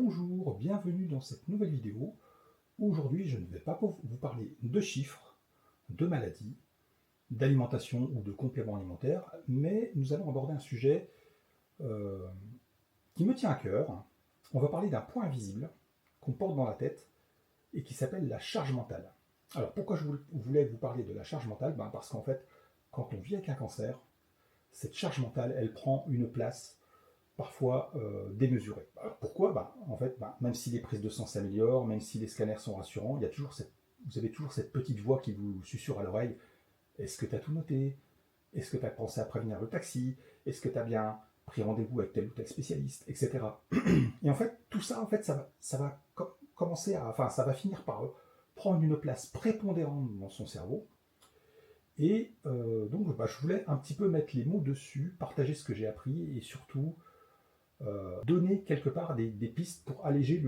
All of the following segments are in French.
Bonjour, bienvenue dans cette nouvelle vidéo. Aujourd'hui, je ne vais pas vous parler de chiffres, de maladies, d'alimentation ou de compléments alimentaires, mais nous allons aborder un sujet euh, qui me tient à cœur. On va parler d'un point invisible qu'on porte dans la tête et qui s'appelle la charge mentale. Alors pourquoi je voulais vous parler de la charge mentale? Parce qu'en fait, quand on vit avec un cancer, cette charge mentale, elle prend une place parfois démesurée. Pourquoi? En fait, même si les prises de sang s'améliorent, même si les scanners sont rassurants, vous avez toujours cette petite voix qui vous susurre à l'oreille. Est-ce que tu as tout noté? Est-ce que tu as pensé à prévenir le taxi? Est-ce que tu as bien pris rendez-vous avec tel ou tel spécialiste? Etc. Et en fait, tout ça, ça va commencer ça va finir par prendre une place prépondérante dans son cerveau. Et donc, je voulais un petit peu mettre les mots dessus, partager ce que j'ai appris et surtout donner quelque part des pistes pour alléger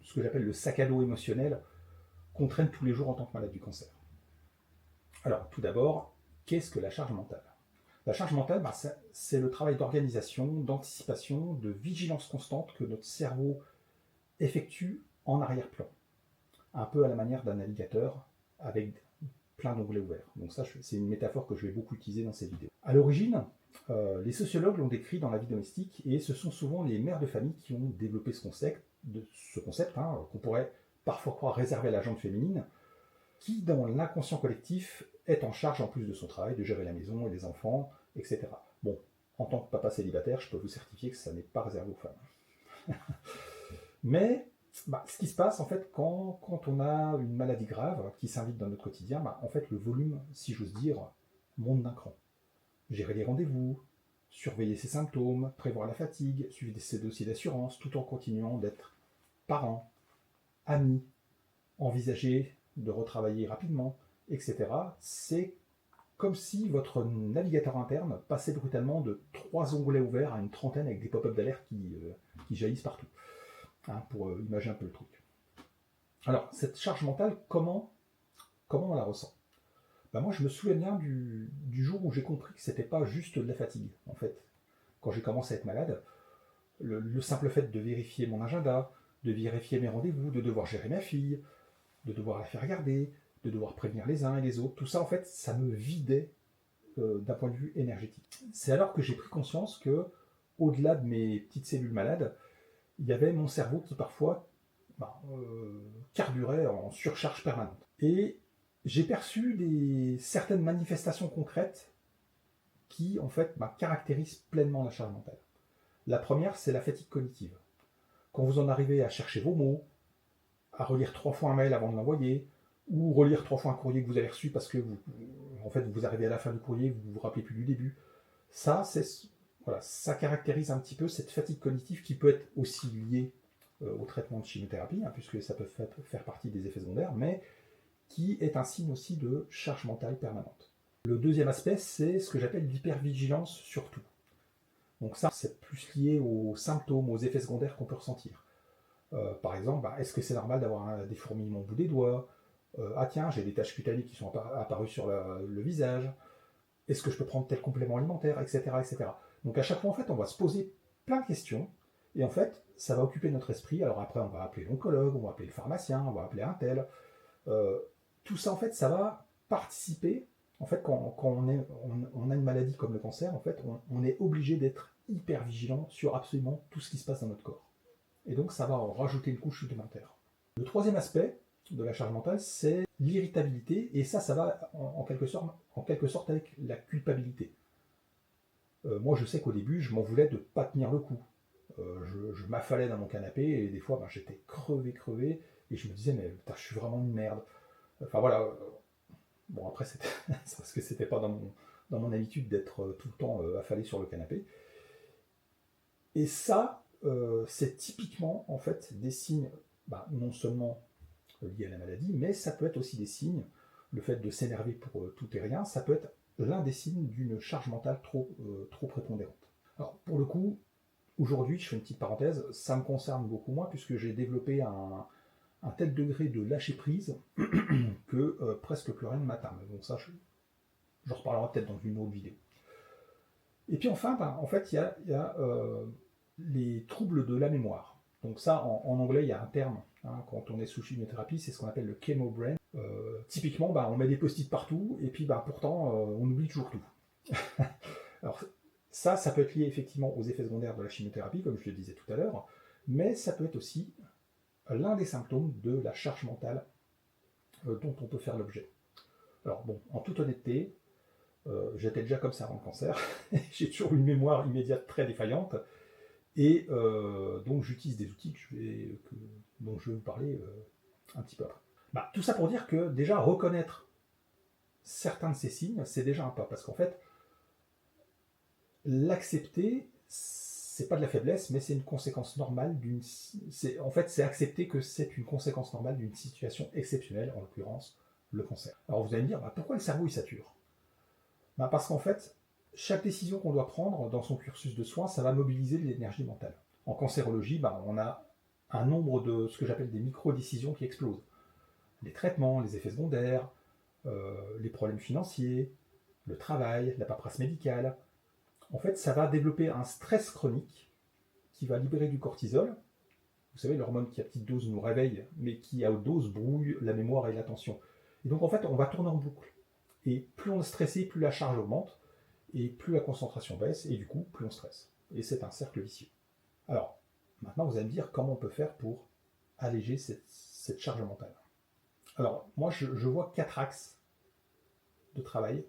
ce que j'appelle le sac à dos émotionnel qu'on traîne tous les jours en tant que malade du cancer. Alors, tout d'abord, qu'est-ce que la charge mentale? La charge mentale, c'est le travail d'organisation, d'anticipation, de vigilance constante que notre cerveau effectue en arrière-plan, un peu à la manière d'un navigateur avec plein d'onglets ouverts. Donc ça, c'est une métaphore que je vais beaucoup utiliser dans cette vidéo. À l'origine, les sociologues l'ont décrit dans la vie domestique et ce sont souvent les mères de famille qui ont développé ce concept qu'on pourrait parfois croire réservé à la gente féminine, qui dans l'inconscient collectif est en charge en plus de son travail de gérer la maison et les enfants, etc. Bon, en tant que papa célibataire, je peux vous certifier que ça n'est pas réservé aux femmes. Mais ce qui se passe en fait quand on a une maladie grave qui s'invite dans notre quotidien, en fait le volume, si j'ose dire, monte d'un cran. Gérer les rendez-vous, surveiller ses symptômes, prévoir la fatigue, suivre ses dossiers d'assurance, tout en continuant d'être parent, ami, envisager de retravailler rapidement, etc. C'est comme si votre navigateur interne passait brutalement de 3 onglets ouverts à une trentaine avec des pop-up d'alerte qui jaillissent partout, pour imaginer un peu le truc. Alors, cette charge mentale, comment on la ressent? Moi, je me souviens bien du jour où j'ai compris que c'était pas juste de la fatigue, en fait. Quand j'ai commencé à être malade, le simple fait de vérifier mon agenda, de vérifier mes rendez-vous, de devoir gérer ma fille, de devoir la faire garder, de devoir prévenir les uns et les autres, tout ça, en fait, ça me vidait d'un point de vue énergétique. C'est alors que j'ai pris conscience que, au-delà de mes petites cellules malades, il y avait mon cerveau qui parfois carburait en surcharge permanente. Et j'ai perçu certaines manifestations concrètes qui, en fait, caractérisent pleinement la charge mentale. La première, c'est la fatigue cognitive. Quand vous en arrivez à chercher vos mots, à relire 3 fois un mail avant de l'envoyer, ou relire 3 fois un courrier que vous avez reçu parce que vous arrivez à la fin du courrier, vous vous rappelez plus du début. Ça caractérise un petit peu cette fatigue cognitive qui peut être aussi liée au traitement de chimiothérapie, puisque ça peut faire partie des effets secondaires, mais qui est un signe aussi de charge mentale permanente. Le deuxième aspect, c'est ce que j'appelle l'hypervigilance sur tout. Donc ça, c'est plus lié aux symptômes, aux effets secondaires qu'on peut ressentir. Par exemple, est-ce que c'est normal d'avoir des fourmillements au bout des doigts? Ah tiens, j'ai des taches cutanées qui sont apparues sur le visage. Est-ce que je peux prendre tel complément alimentaire, etc., etc. Donc à chaque fois, en fait, on va se poser plein de questions, et en fait, ça va occuper notre esprit. Alors après, on va appeler l'oncologue, on va appeler le pharmacien, on va appeler un tel. Tout ça, en fait, ça va participer. En fait, quand on a une maladie comme le cancer, en fait, on est obligé d'être hyper vigilant sur absolument tout ce qui se passe dans notre corps. Et donc, ça va en rajouter une couche supplémentaire. Le troisième aspect de la charge mentale, c'est l'irritabilité, et ça va en quelque sorte avec la culpabilité. Moi, je sais qu'au début, je m'en voulais de ne pas tenir le coup. Je m'affalais dans mon canapé, et des fois, j'étais crevé, et je me disais, mais putain, je suis vraiment une merde. Enfin voilà. Bon, après, c'est parce que c'était pas dans mon habitude d'être tout le temps affalé sur le canapé. Et ça, c'est typiquement, en fait, des signes, non seulement liés à la maladie, mais ça peut être aussi des signes, le fait de s'énerver pour tout et rien, ça peut être l'un des signes d'une charge mentale trop prépondérante. Alors, pour le coup, aujourd'hui, je fais une petite parenthèse, ça me concerne beaucoup moins, puisque j'ai développé un tel degré de lâcher prise que presque plus rien ne m'atteint. Donc ça, j'en reparlerai peut-être dans une autre vidéo. Et puis enfin, en fait, il y a les troubles de la mémoire. Donc ça, en anglais, il y a un terme, hein, quand on est sous chimiothérapie, c'est ce qu'on appelle le chemo brain. Typiquement, on met des post-it partout, et puis pourtant, on oublie toujours tout. Alors ça peut être lié effectivement aux effets secondaires de la chimiothérapie, comme je le disais tout à l'heure, mais ça peut être aussi l'un des symptômes de la charge mentale dont on peut faire l'objet. Alors bon, en toute honnêteté, j'étais déjà comme ça avant le cancer, j'ai toujours une mémoire immédiate très défaillante, et donc j'utilise des outils dont je vais vous parler un petit peu après. Tout ça pour dire que déjà reconnaître certains de ces signes, c'est déjà un pas, parce qu'en fait, l'accepter, c'est pas de la faiblesse, mais c'est une conséquence normale c'est accepter que c'est une conséquence normale d'une situation exceptionnelle, en l'occurrence le cancer. Alors vous allez me dire, pourquoi le cerveau il sature? Parce qu'en fait, chaque décision qu'on doit prendre dans son cursus de soins, ça va mobiliser de l'énergie mentale. En cancérologie, on a un nombre de ce que j'appelle des micro-décisions qui explosent. Les traitements, les effets secondaires, les problèmes financiers, le travail, la paperasse médicale. En fait, ça va développer un stress chronique qui va libérer du cortisol. Vous savez, l'hormone qui à petite dose nous réveille, mais qui à haute dose brouille la mémoire et l'attention. Et donc en fait, on va tourner en boucle. Et plus on est stressé, plus la charge augmente, et plus la concentration baisse, et du coup, plus on stresse. Et c'est un cercle vicieux. Alors, maintenant, vous allez me dire comment on peut faire pour alléger cette charge mentale. Alors, moi, je vois 4 axes de travail,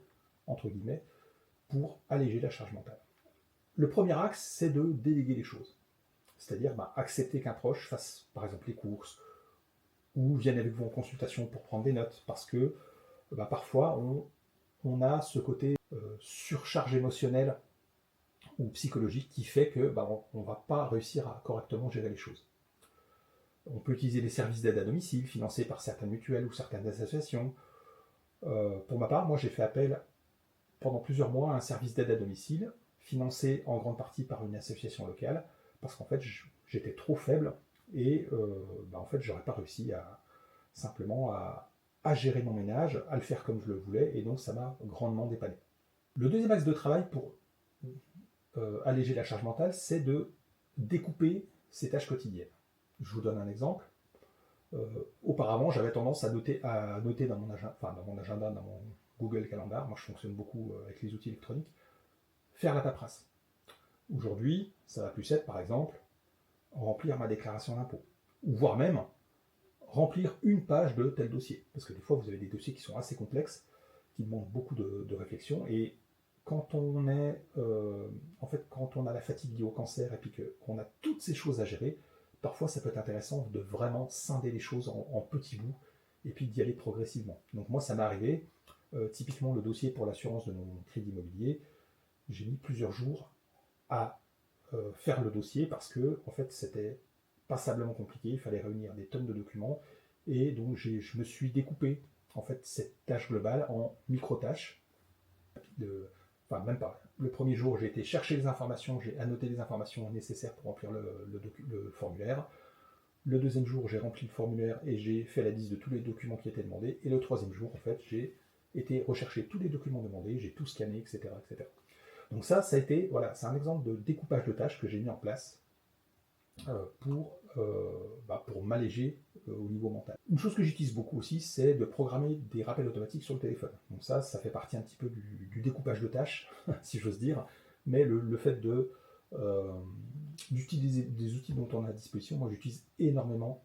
entre guillemets, pour alléger la charge mentale. Le premier axe, c'est de déléguer les choses. C'est-à-dire accepter qu'un proche fasse, par exemple, les courses, ou vienne avec vous en consultation pour prendre des notes, parce que parfois, on a ce côté surcharge émotionnelle ou psychologique qui fait que on ne va pas réussir à correctement gérer les choses. On peut utiliser les services d'aide à domicile financés par certaines mutuelles ou certaines associations. Pour ma part, moi j'ai fait appel pendant plusieurs mois à un service d'aide à domicile financé en grande partie par une association locale parce qu'en fait j'étais trop faible et en fait j'aurais pas réussi simplement à gérer mon ménage, à le faire comme je le voulais, et donc ça m'a grandement dépanné. Le deuxième axe de travail pour alléger la charge mentale, c'est de découper ses tâches quotidiennes. Je vous donne un exemple. Auparavant, j'avais tendance à noter dans mon agenda, dans mon Google Calendar, moi je fonctionne beaucoup avec les outils électroniques, faire la paperasse. Aujourd'hui, ça va plus être par exemple remplir ma déclaration d'impôt, ou voire même remplir une page de tel dossier. Parce que des fois, vous avez des dossiers qui sont assez complexes, qui demandent beaucoup de réflexion, et quand on est, quand on a la fatigue liée au cancer et puis qu'on a toutes ces choses à gérer, parfois ça peut être intéressant de vraiment scinder les choses en petits bouts et puis d'y aller progressivement. Donc moi, ça m'est arrivé, typiquement le dossier pour l'assurance de mon crédit immobilier, j'ai mis plusieurs jours à faire le dossier parce que en fait c'était passablement compliqué, il fallait réunir des tonnes de documents et donc je me suis découpé en fait cette tâche globale en micro-tâches. Même pas. Le premier jour, j'ai été chercher les informations, j'ai annoté les informations nécessaires pour remplir le formulaire. Le deuxième jour, j'ai rempli le formulaire et j'ai fait la liste de tous les documents qui étaient demandés. Et le troisième jour, en fait, j'ai été rechercher tous les documents demandés, j'ai tout scanné, etc., etc. Donc ça a été, voilà, c'est un exemple de découpage de tâches que j'ai mis en place pour m'alléger au niveau mental. Une chose que j'utilise beaucoup aussi, c'est de programmer des rappels automatiques sur le téléphone. Donc ça fait partie un petit peu du découpage de tâches, si j'ose dire, mais le fait d'utiliser des outils dont on a à disposition, moi j'utilise énormément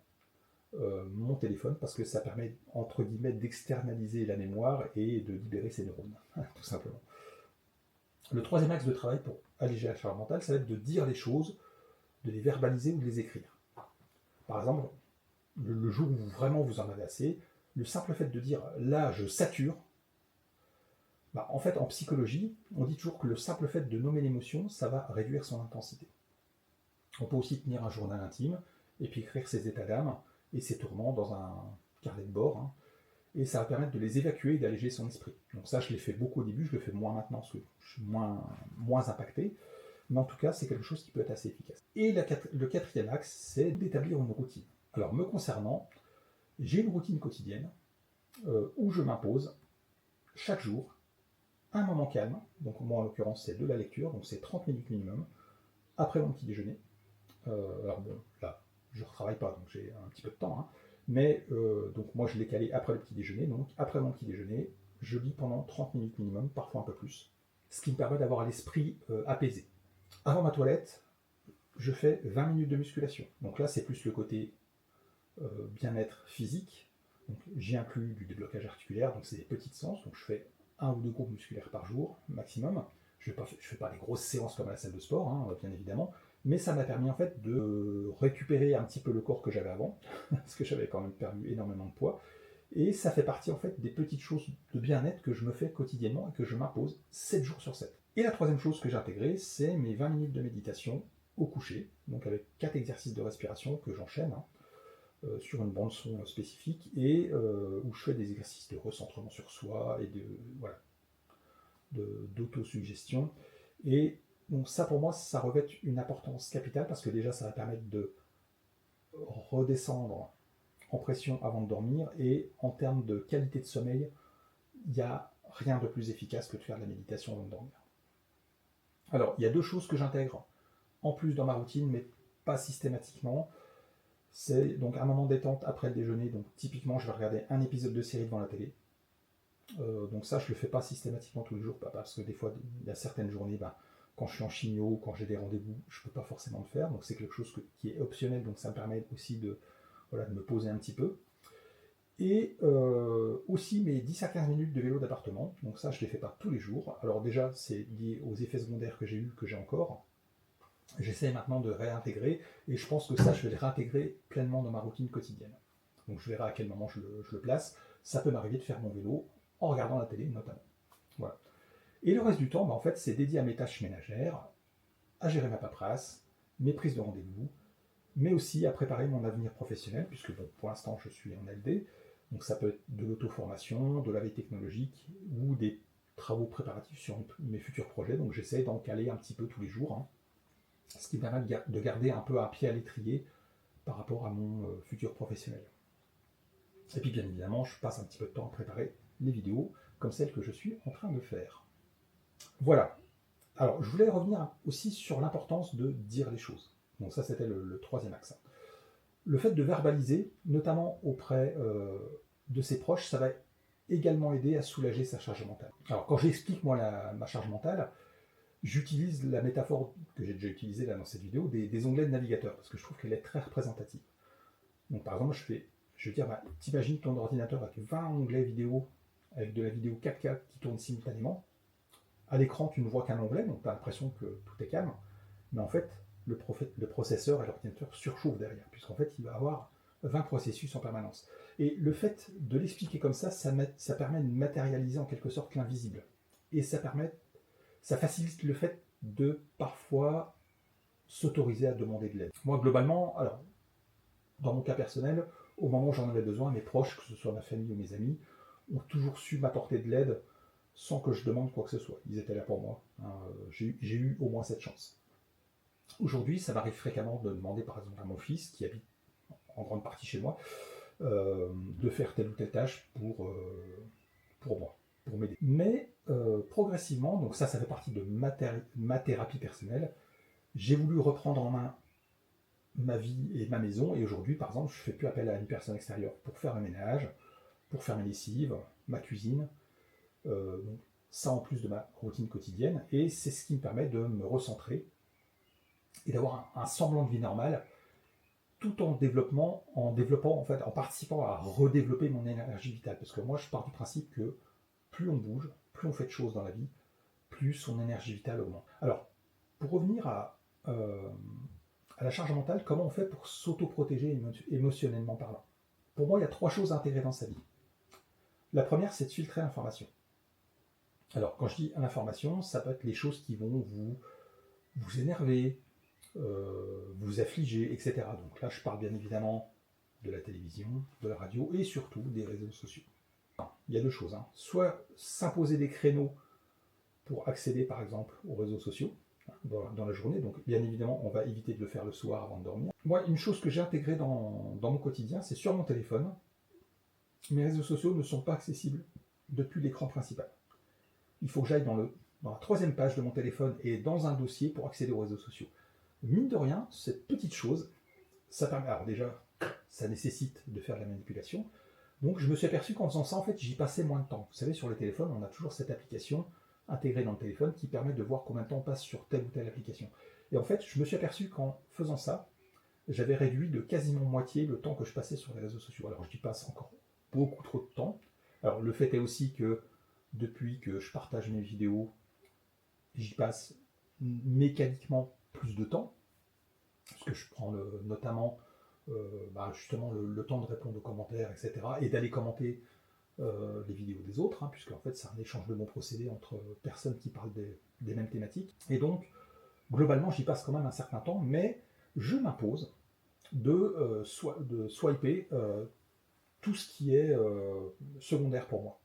mon téléphone parce que ça permet, entre guillemets, d'externaliser la mémoire et de libérer ses neurones, tout simplement. Le troisième axe de travail pour alléger la charge mentale, ça va être de dire les choses, de les verbaliser ou de les écrire. Par exemple, le jour où vraiment vous en avez assez, le simple fait de dire « là, je sature », en fait, en psychologie, on dit toujours que le simple fait de nommer l'émotion, ça va réduire son intensité. On peut aussi tenir un journal intime, et puis écrire ses états d'âme et ses tourments dans un carnet de bord, et ça va permettre de les évacuer et d'alléger son esprit. Donc ça, je l'ai fait beaucoup au début, je le fais moins maintenant, parce que je suis moins impacté, mais en tout cas, c'est quelque chose qui peut être assez efficace. Et le quatrième axe, c'est d'établir une routine. Alors, me concernant, j'ai une routine quotidienne où je m'impose chaque jour un moment calme. Donc, moi, en l'occurrence, c'est de la lecture, donc c'est 30 minutes minimum, après mon petit déjeuner. Alors bon, là, je ne retravaille pas, donc j'ai un petit peu de temps, hein. Mais donc moi je l'ai calé après le petit déjeuner, donc après mon petit déjeuner, je lis pendant 30 minutes minimum, parfois un peu plus, ce qui me permet d'avoir l'esprit apaisé. Avant ma toilette, je fais 20 minutes de musculation. Donc là, c'est plus le côté bien-être physique. Donc j'y inclus du déblocage articulaire, donc c'est des petites séances. Donc je fais un ou deux groupes musculaires par jour maximum. Je ne fais pas des grosses séances comme à la salle de sport, hein, bien évidemment, mais ça m'a permis en fait de récupérer un petit peu le corps que j'avais avant, parce que j'avais quand même perdu énormément de poids. Et ça fait partie en fait des petites choses de bien-être que je me fais quotidiennement et que je m'impose 7 jours sur 7. Et la troisième chose que j'ai intégrée, c'est mes 20 minutes de méditation au coucher, donc avec 4 exercices de respiration que j'enchaîne, hein, sur une bande son spécifique, et où je fais des exercices de recentrement sur soi et voilà, d'autosuggestion. Et donc ça pour moi, ça revêt une importance capitale parce que déjà ça va permettre de redescendre en pression avant de dormir, et en termes de qualité de sommeil, il n'y a rien de plus efficace que de faire de la méditation avant de dormir. Alors, il y a deux choses que j'intègre en plus dans ma routine, mais pas systématiquement. C'est donc un moment détente après le déjeuner. Donc typiquement, je vais regarder un épisode de série devant la télé. Donc ça, je le fais pas systématiquement tous les jours, parce que des fois, il y a certaines journées, quand je suis en chimio, quand j'ai des rendez-vous, je peux pas forcément le faire. Donc c'est quelque chose qui est optionnel, donc ça me permet aussi de me poser un petit peu. Et aussi mes 10 à 15 minutes de vélo d'appartement. Donc ça, je ne les fais pas tous les jours. Alors déjà, c'est lié aux effets secondaires que j'ai eus, que j'ai encore. J'essaie maintenant de réintégrer, et je pense que ça, je vais le réintégrer pleinement dans ma routine quotidienne. Donc je verrai à quel moment je le place. Ça peut m'arriver de faire mon vélo en regardant la télé notamment. Voilà. Et le reste du temps, en fait, c'est dédié à mes tâches ménagères, à gérer ma paperasse, mes prises de rendez-vous, mais aussi à préparer mon avenir professionnel, puisque pour l'instant je suis en LD, donc ça peut être de l'auto-formation, de la veille technologique, ou des travaux préparatifs sur mes futurs projets, donc j'essaie d'en caler un petit peu tous les jours, hein, ce qui me permet de garder un peu un pied à l'étrier par rapport à mon futur professionnel. Et puis bien évidemment, je passe un petit peu de temps à préparer les vidéos, comme celle que je suis en train de faire. Voilà. Alors, je voulais revenir aussi sur l'importance de dire les choses. Donc ça, c'était le troisième axe. Le fait de verbaliser, notamment auprès de ses proches, ça va également aider à soulager sa charge mentale. Alors, quand j'explique, moi, ma charge mentale, j'utilise la métaphore que j'ai déjà utilisée là dans cette vidéo, des onglets de navigateur, parce que je trouve qu'elle est très représentative. Donc, par exemple, je vais dire, t'imagines ton ordinateur avec 20 onglets vidéo, avec de la vidéo 4K qui tourne simultanément. À l'écran, tu ne vois qu'un onglet, donc tu as l'impression que tout est calme, mais en fait, le processeur et l'ordinateur surchauffent derrière, puisqu'en fait, il va avoir 20 processus en permanence. Et le fait de l'expliquer comme ça permet de matérialiser en quelque sorte l'invisible. Et ça facilite le fait de parfois s'autoriser à demander de l'aide. Moi, globalement, alors, dans mon cas personnel, au moment où j'en avais besoin, mes proches, que ce soit ma famille ou mes amis, ont toujours su m'apporter de l'aide sans que je demande quoi que ce soit. Ils étaient là pour moi. J'ai eu au moins cette chance. Aujourd'hui, ça m'arrive fréquemment de demander par exemple à mon fils, qui habite en grande partie chez moi, de faire telle ou telle tâche pour moi, pour m'aider. Mais progressivement, donc ça fait partie de ma thérapie personnelle, j'ai voulu reprendre en main ma vie et ma maison, et aujourd'hui, par exemple, je ne fais plus appel à une personne extérieure pour faire le ménage, pour faire mes lessives, ma cuisine, donc ça en plus de ma routine quotidienne, et c'est ce qui me permet de me recentrer et d'avoir un semblant de vie normale, tout en développant, en fait, en participant à redévelopper mon énergie vitale. Parce que moi, je pars du principe que plus on bouge, plus on fait de choses dans la vie, plus son énergie vitale augmente. Alors, pour revenir à la charge mentale, comment on fait pour s'auto-protéger émotionnellement parlant? Pour moi, il y a 3 choses à intégrer dans sa vie. La première, c'est de filtrer l'information. Alors, quand je dis l'information, ça peut être les choses qui vont vous énerver, vous affliger, etc. Donc là, je parle bien évidemment de la télévision, de la radio et surtout des réseaux sociaux. Il y a 2 choses. Soit s'imposer des créneaux pour accéder, par exemple, aux réseaux sociaux dans la journée. Donc, bien évidemment, on va éviter de le faire le soir avant de dormir. Moi, une chose que j'ai intégrée dans mon quotidien, c'est sur mon téléphone. Mes réseaux sociaux ne sont pas accessibles depuis l'écran principal. Il faut que j'aille dans la 3e page de mon téléphone et dans un dossier pour accéder aux réseaux sociaux. Mine de rien, cette petite chose, ça permet, alors déjà, ça nécessite de faire de la manipulation. Donc je me suis aperçu qu'en faisant ça, en fait, j'y passais moins de temps. Vous savez, sur le téléphone, on a toujours cette application intégrée dans le téléphone qui permet de voir combien de temps on passe sur telle ou telle application. Et en fait, je me suis aperçu qu'en faisant ça, j'avais réduit de quasiment moitié le temps que je passais sur les réseaux sociaux. Alors j'y passe encore beaucoup trop de temps. Alors le fait est aussi que depuis que je partage mes vidéos, j'y passe mécaniquement plus de temps, parce que je prends notamment justement le temps de répondre aux commentaires, etc., et d'aller commenter les vidéos des autres, puisque en fait c'est un échange de bons procédés entre personnes qui parlent des mêmes thématiques. Et donc, globalement, j'y passe quand même un certain temps, mais je m'impose de swiper tout ce qui est secondaire pour moi.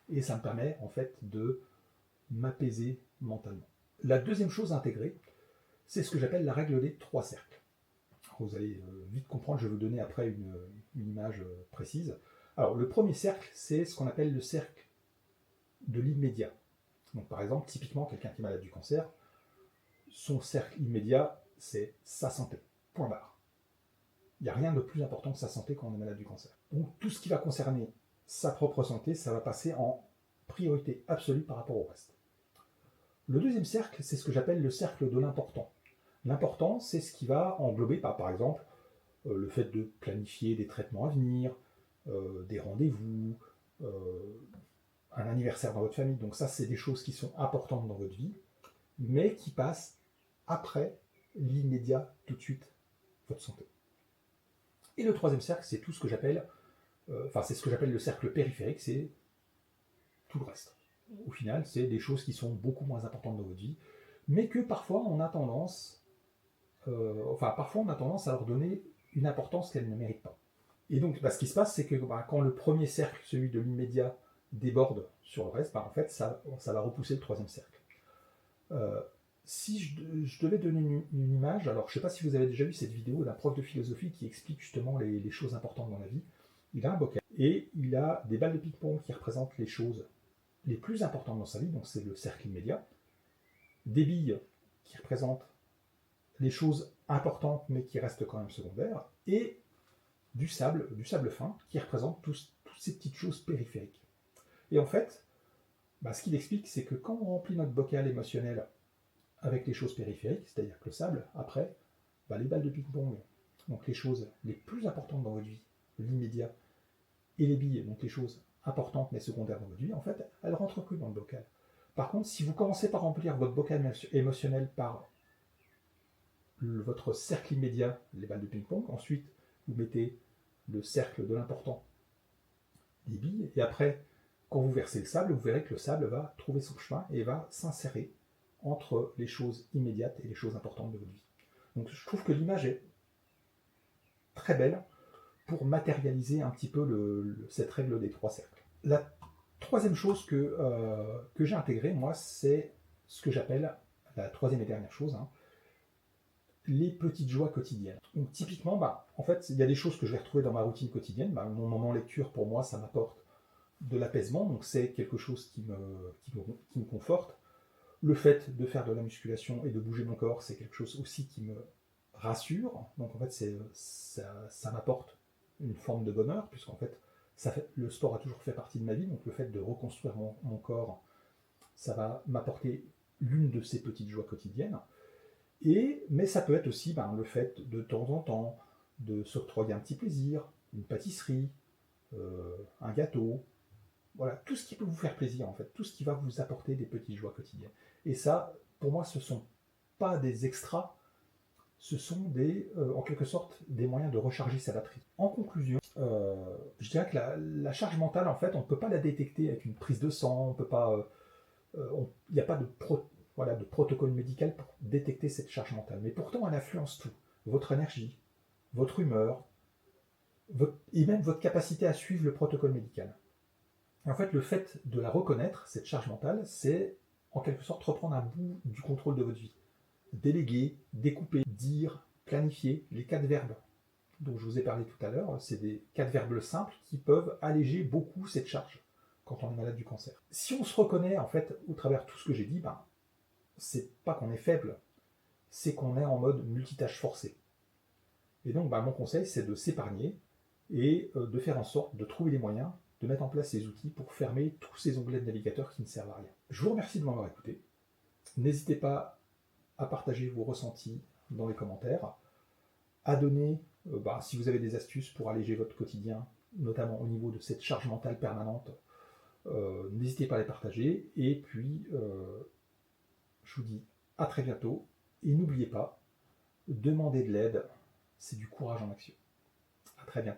Et ça me permet en fait de m'apaiser mentalement. La deuxième chose à intégrer, c'est ce que j'appelle la règle des 3 cercles. Alors, vous allez vite comprendre, je vais vous donner après une image précise. Alors le premier cercle, c'est ce qu'on appelle le cercle de l'immédiat. Donc par exemple, typiquement, quelqu'un qui est malade du cancer, son cercle immédiat, c'est sa santé. Point barre. Il n'y a rien de plus important que sa santé quand on est malade du cancer. Donc tout ce qui va concerner sa propre santé, ça va passer en priorité absolue par rapport au reste. Le deuxième cercle, c'est ce que j'appelle le cercle de l'important. L'important, c'est ce qui va englober, par exemple, le fait de planifier des traitements à venir, des rendez-vous, un anniversaire dans votre famille. Donc ça, c'est des choses qui sont importantes dans votre vie, mais qui passent après l'immédiat, tout de suite, votre santé. Et le troisième cercle, c'est tout ce que j'appelle, c'est ce que j'appelle le cercle périphérique, c'est tout le reste. Au final, c'est des choses qui sont beaucoup moins importantes dans votre vie, mais que parfois on a tendance, à leur donner une importance qu'elles ne méritent pas. Et donc, ce qui se passe, c'est que quand le premier cercle, celui de l'immédiat, déborde sur le reste, en fait, ça va repousser le troisième cercle. Si je devais donner une image, alors je ne sais pas si vous avez déjà vu cette vidéo d'un prof de philosophie qui explique justement les choses importantes dans la vie. Il a un bocal et il a des balles de ping-pong qui représentent les choses les plus importantes dans sa vie, donc c'est le cercle immédiat, des billes qui représentent les choses importantes mais qui restent quand même secondaires, et du sable fin qui représente toutes ces petites choses périphériques. Et en fait, ce qu'il explique, c'est que quand on remplit notre bocal émotionnel avec les choses périphériques, c'est-à-dire que le sable, après, les balles de ping-pong, donc les choses les plus importantes dans votre vie, l'immédiat, et les billes, donc les choses importantes mais secondaires dans votre vie, en fait, elles ne rentrent plus dans le bocal. Par contre, si vous commencez par remplir votre bocal émotionnel par votre cercle immédiat, les balles de ping-pong, ensuite vous mettez le cercle de l'important, les billes, et après, quand vous versez le sable, vous verrez que le sable va trouver son chemin et va s'insérer entre les choses immédiates et les choses importantes de votre vie. Donc je trouve que l'image est très belle pour matérialiser un petit peu cette règle des 3 cercles. La troisième chose que j'ai intégrée, moi, c'est ce que j'appelle la troisième et dernière chose, les petites joies quotidiennes. Donc typiquement, en fait, il y a des choses que je vais retrouver dans ma routine quotidienne. Mon moment lecture, pour moi, ça m'apporte de l'apaisement, donc c'est quelque chose qui me conforte. Le fait de faire de la musculation et de bouger mon corps, c'est quelque chose aussi qui me rassure. Donc en fait, ça m'apporte une forme de bonheur, puisqu'en fait, le sport a toujours fait partie de ma vie, donc le fait de reconstruire mon corps, ça va m'apporter l'une de ces petites joies quotidiennes. Mais ça peut être aussi le fait de temps en temps de s'octroyer un petit plaisir, une pâtisserie, un gâteau, voilà, tout ce qui peut vous faire plaisir en fait, tout ce qui va vous apporter des petites joies quotidiennes. Et ça, pour moi, ce ne sont pas des extras, ce sont en quelque sorte des moyens de recharger sa batterie. En conclusion, je dirais que la charge mentale, en fait, on ne peut pas la détecter avec une prise de sang, on peut pas, il n'y a pas de protocole médical pour détecter cette charge mentale. Mais pourtant, elle influence tout. Votre énergie, votre humeur, et même votre capacité à suivre le protocole médical. Et en fait, le fait de la reconnaître, cette charge mentale, c'est en quelque sorte reprendre un bout du contrôle de votre vie. Déléguer, découper, dire, planifier, les 4 verbes dont je vous ai parlé tout à l'heure, c'est des 4 verbes simples qui peuvent alléger beaucoup cette charge quand on est malade du cancer. Si on se reconnaît en fait au travers de tout ce que j'ai dit, c'est pas qu'on est faible, c'est qu'on est en mode multitâche forcée. Et donc, mon conseil, c'est de s'épargner et de faire en sorte de trouver les moyens de mettre en place ces outils pour fermer tous ces onglets de navigateur qui ne servent à rien. Je vous remercie de m'avoir écouté. N'hésitez pas à partager vos ressentis dans les commentaires, à donner, si vous avez des astuces pour alléger votre quotidien, notamment au niveau de cette charge mentale permanente, n'hésitez pas à les partager. Et puis, je vous dis à très bientôt. Et n'oubliez pas, demander de l'aide, c'est du courage en action. À très bientôt.